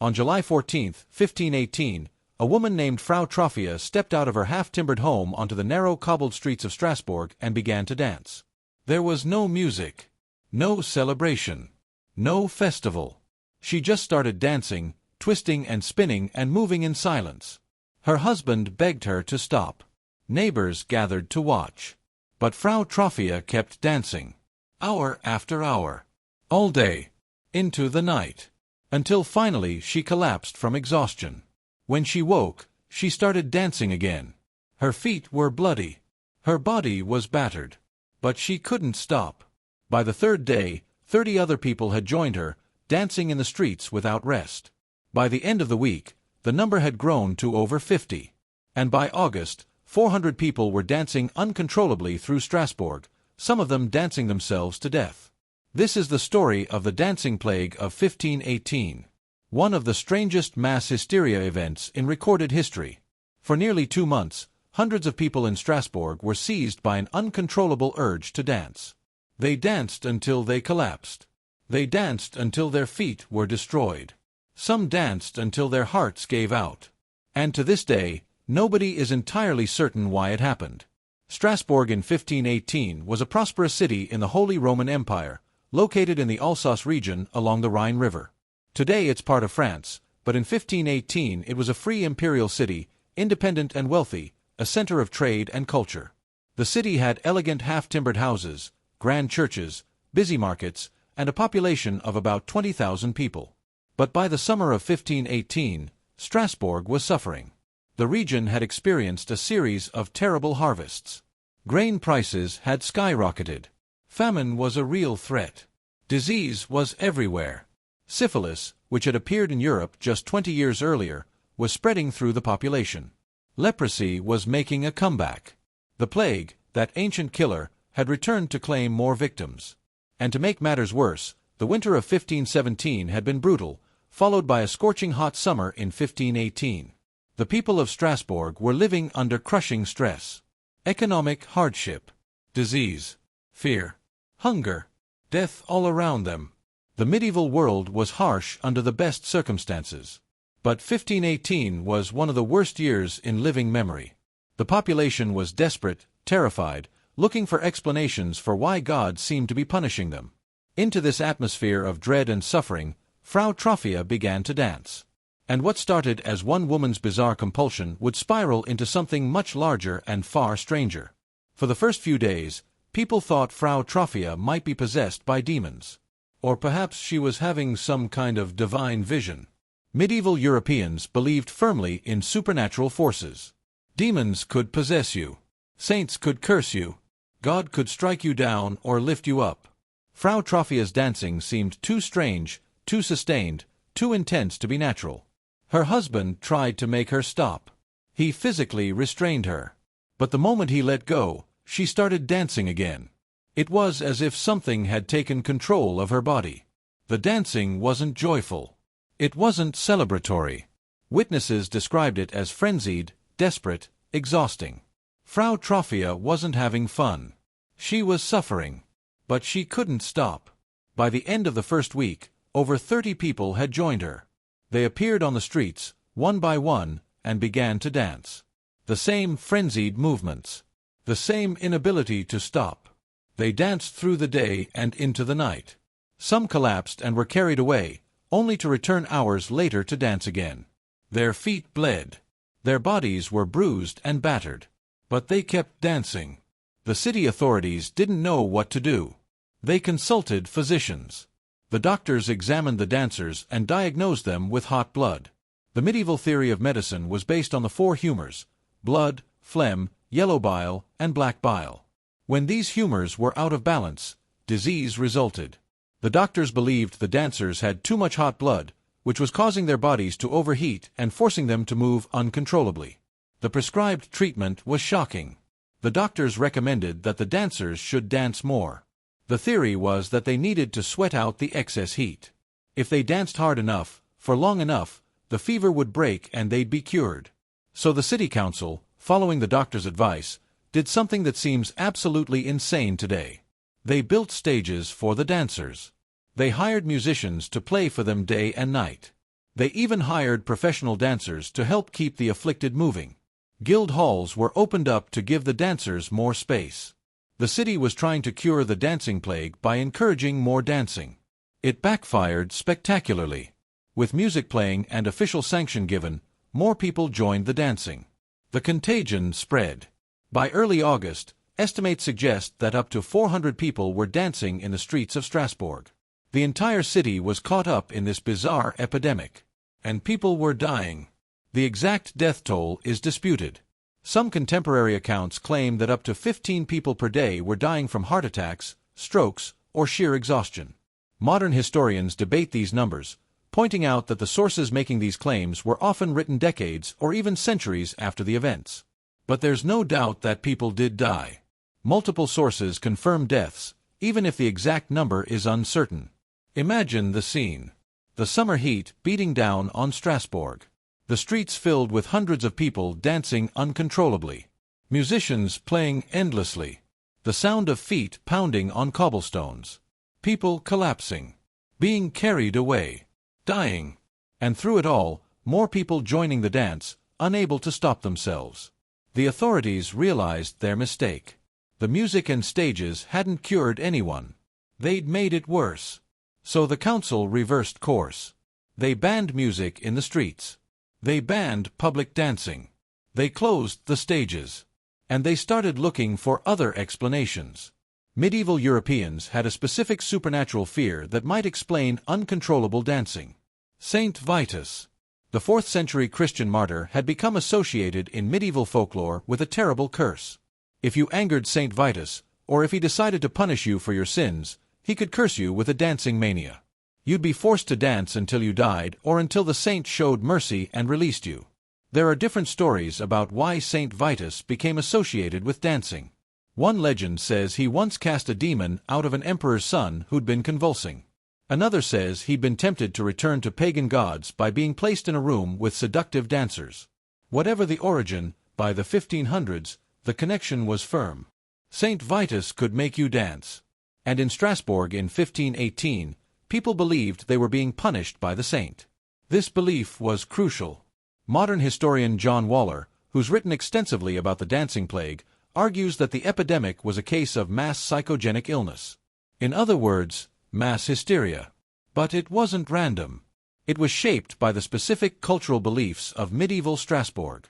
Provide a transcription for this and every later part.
On July 14, 1518, a woman named Frau Troffea stepped out of her half-timbered home onto the narrow cobbled streets of Strasbourg and began to dance. There was no music, no celebration, no festival. She just started dancing, twisting and spinning and moving in silence. Her husband begged her to stop. Neighbors gathered to watch. But Frau Troffea kept dancing, hour after hour, all day, into the night, until finally she collapsed from exhaustion. When she woke, she started dancing again. Her feet were bloody. Her body was battered. But she couldn't stop. By the third day, 30 other people had joined her, dancing in the streets without rest. By the end of the week, the number had grown to over 50. And by August, 400 people were dancing uncontrollably through Strasbourg, some of them dancing themselves to death. This is the story of the dancing plague of 1518. One of the strangest mass hysteria events in recorded history. For nearly 2 months, hundreds of people in Strasbourg were seized by an uncontrollable urge to dance. They danced until they collapsed. They danced until their feet were destroyed. Some danced until their hearts gave out. And to this day, nobody is entirely certain why it happened. Strasbourg in 1518 was a prosperous city in the Holy Roman Empire, located in the Alsace region along the Rhine River. Today it's part of France, but in 1518 it was a free imperial city, independent and wealthy, a center of trade and culture. The city had elegant half-timbered houses, grand churches, busy markets, and a population of about 20,000 people. But by the summer of 1518, Strasbourg was suffering. The region had experienced a series of terrible harvests. Grain prices had skyrocketed. Famine was a real threat. Disease was everywhere. Syphilis, which had appeared in Europe just 20 years earlier, was spreading through the population. Leprosy was making a comeback. The plague, that ancient killer, had returned to claim more victims. And to make matters worse, the winter of 1517 had been brutal, followed by a scorching hot summer in 1518. The people of Strasbourg were living under crushing stress. Economic hardship, disease, fear, hunger, death all around them. The medieval world was harsh under the best circumstances. But 1518 was one of the worst years in living memory. The population was desperate, terrified, looking for explanations for why God seemed to be punishing them. Into this atmosphere of dread and suffering, Frau Troffea began to dance. And what started as one woman's bizarre compulsion would spiral into something much larger and far stranger. For the first few days, people thought Frau Troffea might be possessed by demons. Or perhaps she was having some kind of divine vision. Medieval Europeans believed firmly in supernatural forces. Demons could possess you. Saints could curse you. God could strike you down or lift you up. Frau Troffea's dancing seemed too strange, too sustained, too intense to be natural. Her husband tried to make her stop. He physically restrained her. But the moment he let go, she started dancing again. It was as if something had taken control of her body. The dancing wasn't joyful. It wasn't celebratory. Witnesses described it as frenzied, desperate, exhausting. Frau Troffea wasn't having fun. She was suffering. But she couldn't stop. By the end of the first week, over 30 people had joined her. They appeared on the streets, one by one, and began to dance. The same frenzied movements. The same inability to stop. They danced through the day and into the night. Some collapsed and were carried away, only to return hours later to dance again. Their feet bled. Their bodies were bruised and battered. But they kept dancing. The city authorities didn't know what to do. They consulted physicians. The doctors examined the dancers and diagnosed them with hot blood. The medieval theory of medicine was based on the 4 humors: blood, phlegm, yellow bile, and black bile. When these humors were out of balance, disease resulted. The doctors believed the dancers had too much hot blood, which was causing their bodies to overheat and forcing them to move uncontrollably. The prescribed treatment was shocking. The doctors recommended that the dancers should dance more. The theory was that they needed to sweat out the excess heat. If they danced hard enough, for long enough, the fever would break and they'd be cured. So the city council, following the doctor's advice, did something that seems absolutely insane today. They built stages for the dancers. They hired musicians to play for them day and night. They even hired professional dancers to help keep the afflicted moving. Guild halls were opened up to give the dancers more space. The city was trying to cure the dancing plague by encouraging more dancing. It backfired spectacularly. With music playing and official sanction given, more people joined the dancing. The contagion spread. By early August, estimates suggest that up to 400 people were dancing in the streets of Strasbourg. The entire city was caught up in this bizarre epidemic. And people were dying. The exact death toll is disputed. Some contemporary accounts claim that up to 15 people per day were dying from heart attacks, strokes, or sheer exhaustion. Modern historians debate these numbers, pointing out that the sources making these claims were often written decades or even centuries after the events. But there's no doubt that people did die. Multiple sources confirm deaths, even if the exact number is uncertain. Imagine the scene. The summer heat beating down on Strasbourg. The streets filled with hundreds of people dancing uncontrollably. Musicians playing endlessly. The sound of feet pounding on cobblestones. People collapsing. Being carried away. Dying. And through it all, more people joining the dance, unable to stop themselves. The authorities realized their mistake. The music and stages hadn't cured anyone. They'd made it worse. So the council reversed course. They banned music in the streets. They banned public dancing. They closed the stages. And they started looking for other explanations. Medieval Europeans had a specific supernatural fear that might explain uncontrollable dancing. Saint Vitus, the 4th century Christian martyr, had become associated in medieval folklore with a terrible curse. If you angered Saint Vitus, or if he decided to punish you for your sins, he could curse you with a dancing mania. You'd be forced to dance until you died or until the saint showed mercy and released you. There are different stories about why Saint Vitus became associated with dancing. One legend says he once cast a demon out of an emperor's son who'd been convulsing. Another says he'd been tempted to return to pagan gods by being placed in a room with seductive dancers. Whatever the origin, by the 1500s, the connection was firm. Saint Vitus could make you dance. And in Strasbourg in 1518, people believed they were being punished by the saint. This belief was crucial. Modern historian John Waller, who's written extensively about the dancing plague, argues that the epidemic was a case of mass psychogenic illness. In other words, mass hysteria. But it wasn't random. It was shaped by the specific cultural beliefs of medieval Strasbourg.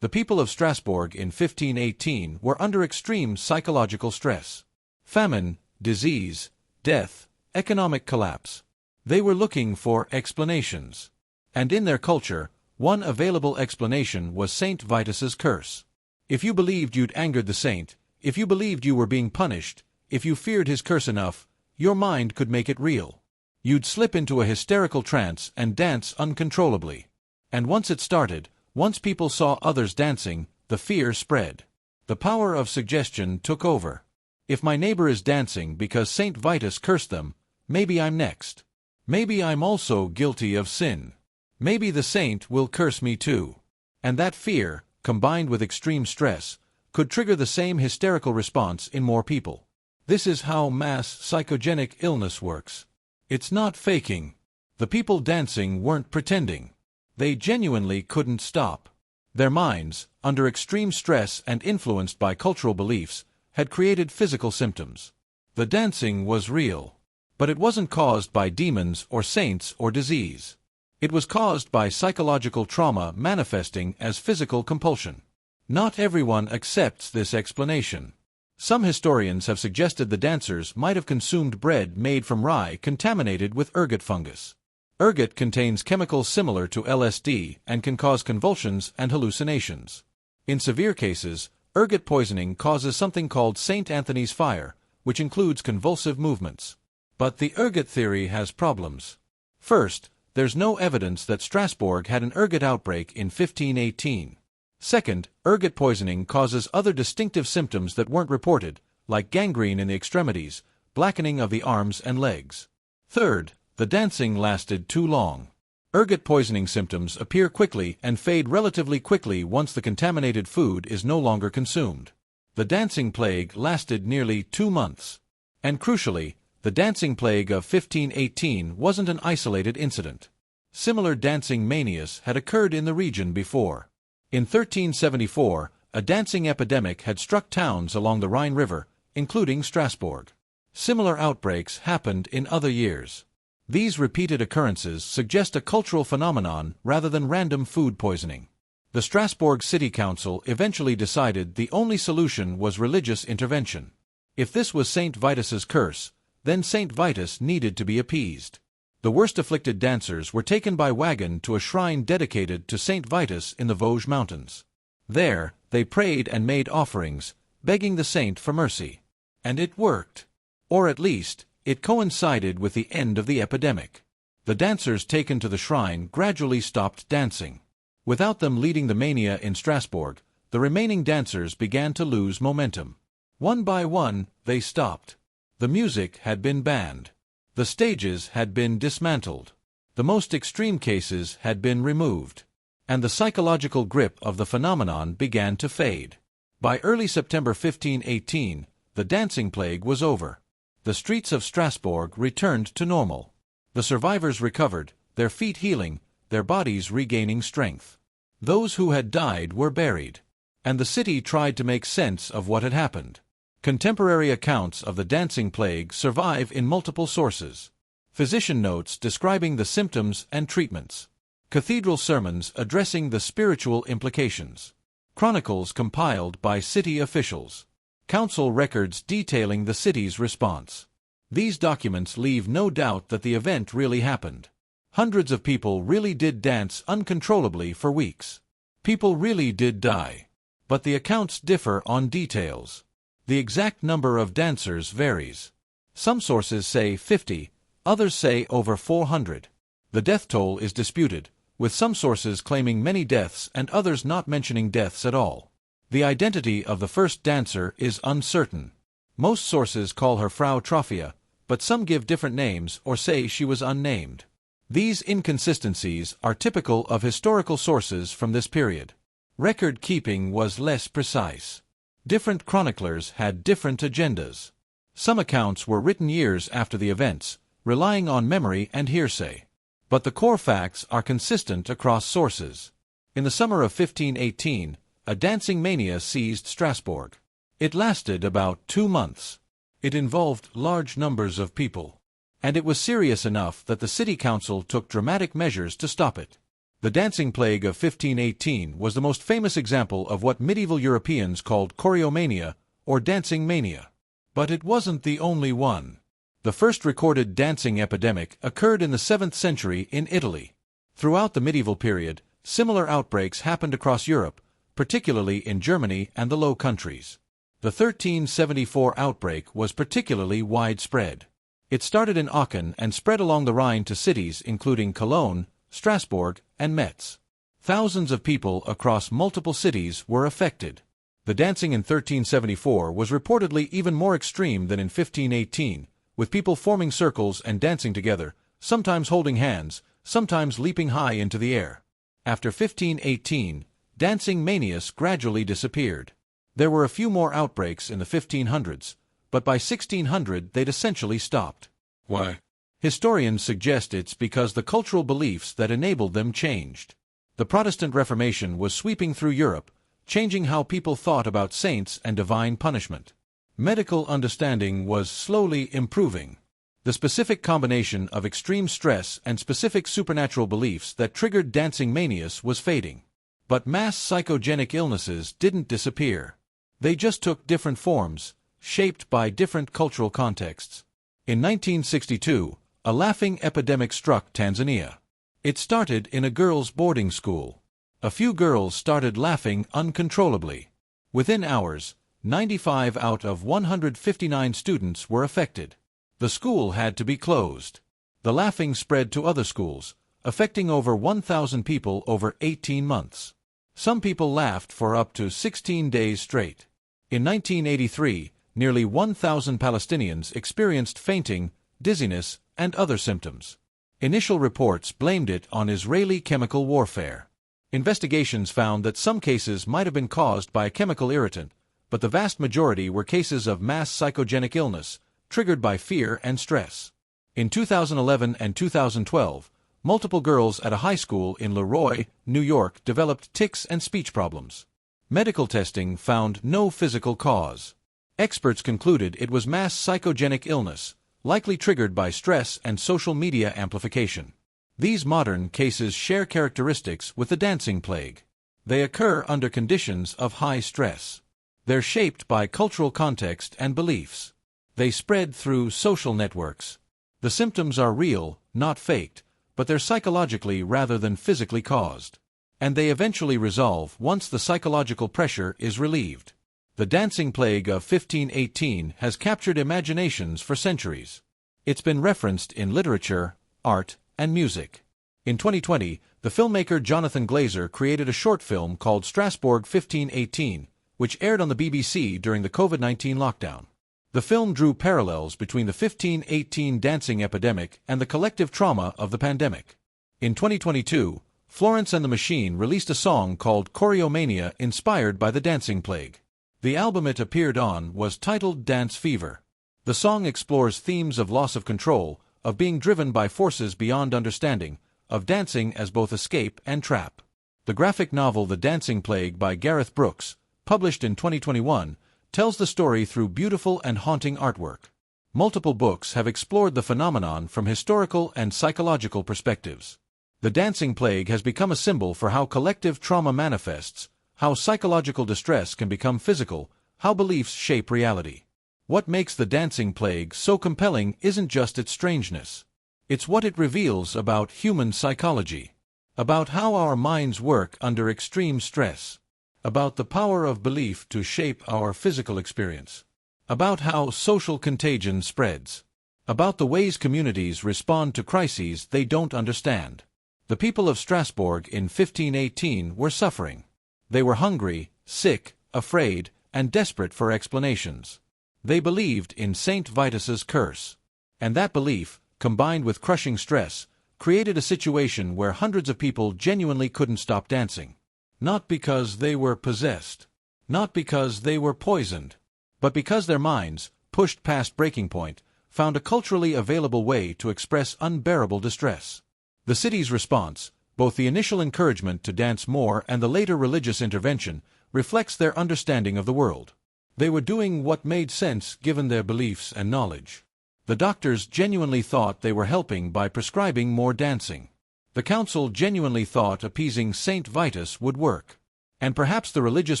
The people of Strasbourg in 1518 were under extreme psychological stress. Famine, disease, death, economic collapse. They were looking for explanations. And in their culture, one available explanation was Saint Vitus's curse. If you believed you'd angered the saint, if you believed you were being punished, if you feared his curse enough, your mind could make it real. You'd slip into a hysterical trance and dance uncontrollably. And once it started, once people saw others dancing, the fear spread. The power of suggestion took over. If my neighbor is dancing because Saint Vitus cursed them, maybe I'm next. Maybe I'm also guilty of sin. Maybe the saint will curse me too. And that fear, combined with extreme stress, could trigger the same hysterical response in more people. This is how mass psychogenic illness works. It's not faking. The people dancing weren't pretending. They genuinely couldn't stop. Their minds, under extreme stress and influenced by cultural beliefs, had created physical symptoms. The dancing was real. But it wasn't caused by demons or saints or disease. It was caused by psychological trauma manifesting as physical compulsion. Not everyone accepts this explanation. Some historians have suggested the dancers might have consumed bread made from rye contaminated with ergot fungus. Ergot contains chemicals similar to LSD and can cause convulsions and hallucinations. In severe cases, ergot poisoning causes something called St. Anthony's fire, which includes convulsive movements. But the ergot theory has problems. First, there's no evidence that Strasbourg had an ergot outbreak in 1518. Second, ergot poisoning causes other distinctive symptoms that weren't reported, like gangrene in the extremities, blackening of the arms and legs. Third, the dancing lasted too long. Ergot poisoning symptoms appear quickly and fade relatively quickly once the contaminated food is no longer consumed. The dancing plague lasted nearly 2 months. And crucially, the dancing plague of 1518 wasn't an isolated incident. Similar dancing manias had occurred in the region before. In 1374, a dancing epidemic had struck towns along the Rhine River, including Strasbourg. Similar outbreaks happened in other years. These repeated occurrences suggest a cultural phenomenon rather than random food poisoning. The Strasbourg City Council eventually decided the only solution was religious intervention. If this was Saint Vitus's curse, then Saint Vitus needed to be appeased. The worst afflicted dancers were taken by wagon to a shrine dedicated to Saint Vitus in the Vosges Mountains. There, they prayed and made offerings, begging the saint for mercy. And it worked. Or at least, it coincided with the end of the epidemic. The dancers taken to the shrine gradually stopped dancing. Without them leading the mania in Strasbourg, the remaining dancers began to lose momentum. One by one, they stopped. The music had been banned. The stages had been dismantled. The most extreme cases had been removed. And the psychological grip of the phenomenon began to fade. By early September 1518, the dancing plague was over. The streets of Strasbourg returned to normal. The survivors recovered, their feet healing, their bodies regaining strength. Those who had died were buried. And the city tried to make sense of what had happened. Contemporary accounts of the dancing plague survive in multiple sources. Physician notes describing the symptoms and treatments. Cathedral sermons addressing the spiritual implications. Chronicles compiled by city officials. Council records detailing the city's response. These documents leave no doubt that the event really happened. Hundreds of people really did dance uncontrollably for weeks. People really did die. But the accounts differ on details. The exact number of dancers varies. Some sources say 50, others say over 400. The death toll is disputed, with some sources claiming many deaths and others not mentioning deaths at all. The identity of the first dancer is uncertain. Most sources call her Frau Trophia, but some give different names or say she was unnamed. These inconsistencies are typical of historical sources from this period. Record-keeping was less precise. Different chroniclers had different agendas. Some accounts were written years after the events, relying on memory and hearsay. But the core facts are consistent across sources. In the summer of 1518, a dancing mania seized Strasbourg. It lasted about 2 months. It involved large numbers of people. And it was serious enough that the city council took dramatic measures to stop it. The dancing plague of 1518 was the most famous example of what medieval Europeans called choreomania, or dancing mania. But it wasn't the only one. The first recorded dancing epidemic occurred in the 7th century in Italy. Throughout the medieval period, similar outbreaks happened across Europe, particularly in Germany and the Low Countries. The 1374 outbreak was particularly widespread. It started in Aachen and spread along the Rhine to cities including Cologne, Strasbourg, and Metz. Thousands of people across multiple cities were affected. The dancing in 1374 was reportedly even more extreme than in 1518, with people forming circles and dancing together, sometimes holding hands, sometimes leaping high into the air. After 1518, dancing manias gradually disappeared. There were a few more outbreaks in the 1500s, but by 1600 they'd essentially stopped. Why? Historians suggest it's because the cultural beliefs that enabled them changed. The Protestant Reformation was sweeping through Europe, changing how people thought about saints and divine punishment. Medical understanding was slowly improving. The specific combination of extreme stress and specific supernatural beliefs that triggered dancing manias was fading. But mass psychogenic illnesses didn't disappear. They just took different forms, shaped by different cultural contexts. In 1962, a laughing epidemic struck Tanzania. It started in a girls' boarding school. A few girls started laughing uncontrollably. Within hours, 95 out of 159 students were affected. The school had to be closed. The laughing spread to other schools, affecting over 1,000 people over 18 months. Some people laughed for up to 16 days straight. In 1983, nearly 1,000 Palestinians experienced fainting, dizziness, and other symptoms. Initial reports blamed it on Israeli chemical warfare. Investigations found that some cases might have been caused by a chemical irritant, but the vast majority were cases of mass psychogenic illness, triggered by fear and stress. In 2011 and 2012, Multiple girls at a high school in Leroy, New York developed tics and speech problems. Medical testing found no physical cause. Experts concluded it was mass psychogenic illness, likely triggered by stress and social media amplification. These modern cases share characteristics with the dancing plague. They occur under conditions of high stress. They're shaped by cultural context and beliefs. They spread through social networks. The symptoms are real, not faked, but they're psychologically rather than physically caused. And they eventually resolve once the psychological pressure is relieved. The dancing plague of 1518 has captured imaginations for centuries. It's been referenced in literature, art, and music. In 2020, the filmmaker Jonathan Glazer created a short film called Strasbourg 1518, which aired on the BBC during the COVID-19 lockdown. The film drew parallels between the 1518 dancing epidemic and the collective trauma of the pandemic. In 2022, Florence and the Machine released a song called Choreomania inspired by the dancing plague. The album it appeared on was titled Dance Fever. The song explores themes of loss of control, of being driven by forces beyond understanding, of dancing as both escape and trap. The graphic novel The Dancing Plague by Gareth Brooks, published in 2021, tells the story through beautiful and haunting artwork. Multiple books have explored the phenomenon from historical and psychological perspectives. The dancing plague has become a symbol for how collective trauma manifests, how psychological distress can become physical, how beliefs shape reality. What makes the dancing plague so compelling isn't just its strangeness. It's what it reveals about human psychology, about how our minds work under extreme stress, about the power of belief to shape our physical experience, about how social contagion spreads, about the ways communities respond to crises they don't understand. The people of Strasbourg in 1518 were suffering. They were hungry, sick, afraid, and desperate for explanations. They believed in Saint Vitus's curse. And that belief, combined with crushing stress, created a situation where hundreds of people genuinely couldn't stop dancing. Not because they were possessed, not because they were poisoned, but because their minds, pushed past breaking point, found a culturally available way to express unbearable distress. The city's response, both the initial encouragement to dance more and the later religious intervention, reflects their understanding of the world. They were doing what made sense given their beliefs and knowledge. The doctors genuinely thought they were helping by prescribing more dancing. The council genuinely thought appeasing Saint Vitus would work. And perhaps the religious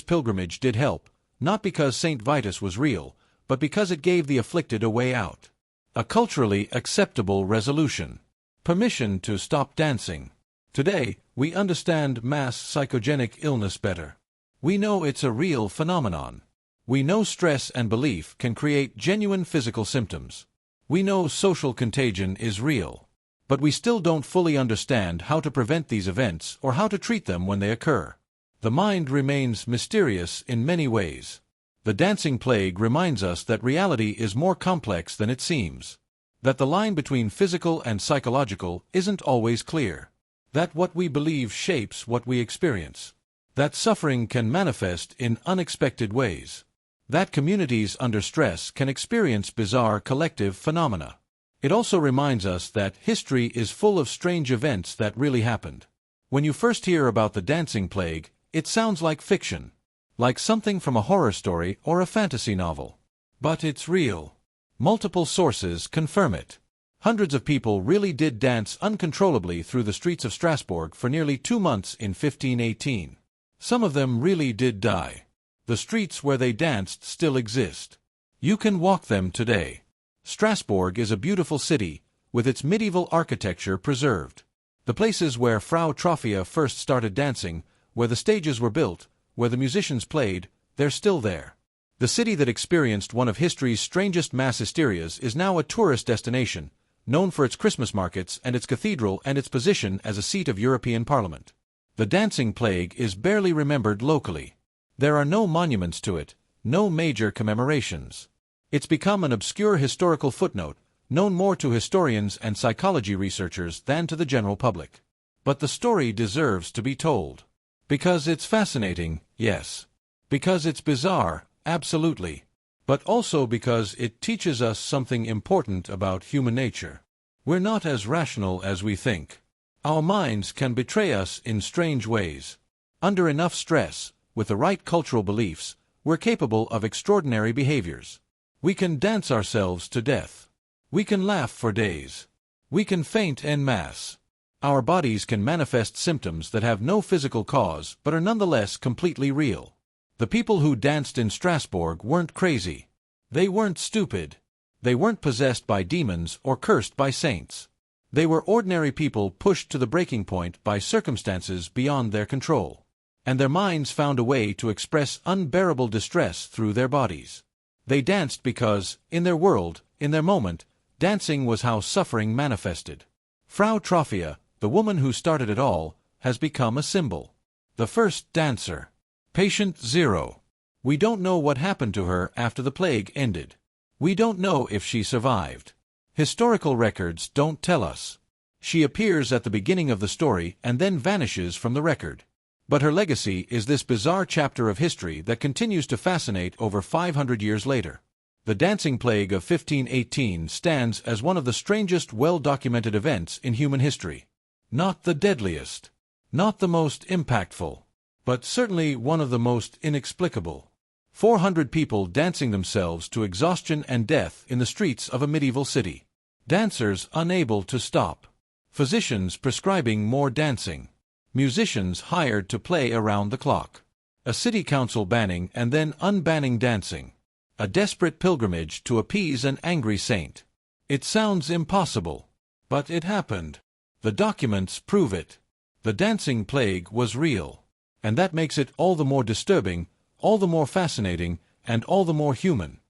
pilgrimage did help, not because Saint Vitus was real, but because it gave the afflicted a way out. A culturally acceptable resolution. Permission to stop dancing. Today, we understand mass psychogenic illness better. We know it's a real phenomenon. We know stress and belief can create genuine physical symptoms. We know social contagion is real. But we still don't fully understand how to prevent these events or how to treat them when they occur. The mind remains mysterious in many ways. The dancing plague reminds us that reality is more complex than it seems. That the line between physical and psychological isn't always clear. That what we believe shapes what we experience. That suffering can manifest in unexpected ways. That communities under stress can experience bizarre collective phenomena. It also reminds us that history is full of strange events that really happened. When you first hear about the dancing plague, it sounds like fiction, like something from a horror story or a fantasy novel. But it's real. Multiple sources confirm it. Hundreds of people really did dance uncontrollably through the streets of Strasbourg for nearly 2 months in 1518. Some of them really did die. The streets where they danced still exist. You can walk them today. Strasbourg is a beautiful city, with its medieval architecture preserved. The places where Frau Troffea first started dancing, where the stages were built, where the musicians played, they're still there. The city that experienced one of history's strangest mass hysterias is now a tourist destination, known for its Christmas markets and its cathedral and its position as a seat of European Parliament. The dancing plague is barely remembered locally. There are no monuments to it, no major commemorations. It's become an obscure historical footnote, known more to historians and psychology researchers than to the general public. But the story deserves to be told. Because it's fascinating, yes. Because it's bizarre, absolutely. But also because it teaches us something important about human nature. We're not as rational as we think. Our minds can betray us in strange ways. Under enough stress, with the right cultural beliefs, we're capable of extraordinary behaviors. We can dance ourselves to death. We can laugh for days. We can faint en masse. Our bodies can manifest symptoms that have no physical cause but are nonetheless completely real. The people who danced in Strasbourg weren't crazy. They weren't stupid. They weren't possessed by demons or cursed by saints. They were ordinary people pushed to the breaking point by circumstances beyond their control. And their minds found a way to express unbearable distress through their bodies. They danced because, in their world, in their moment, dancing was how suffering manifested. Frau Trophia, the woman who started it all, has become a symbol. The first dancer. Patient Zero. We don't know what happened to her after the plague ended. We don't know if she survived. Historical records don't tell us. She appears at the beginning of the story and then vanishes from the record. But her legacy is this bizarre chapter of history that continues to fascinate over 500 years later. The dancing plague of 1518 stands as one of the strangest well-documented events in human history. Not the deadliest, not the most impactful, but certainly one of the most inexplicable. 400 people dancing themselves to exhaustion and death in the streets of a medieval city. Dancers unable to stop. Physicians prescribing more dancing. Musicians hired to play around the clock. A city council banning and then unbanning dancing. A desperate pilgrimage to appease an angry saint. It sounds impossible, but it happened. The documents prove it. The dancing plague was real. And that makes it all the more disturbing, all the more fascinating, and all the more human.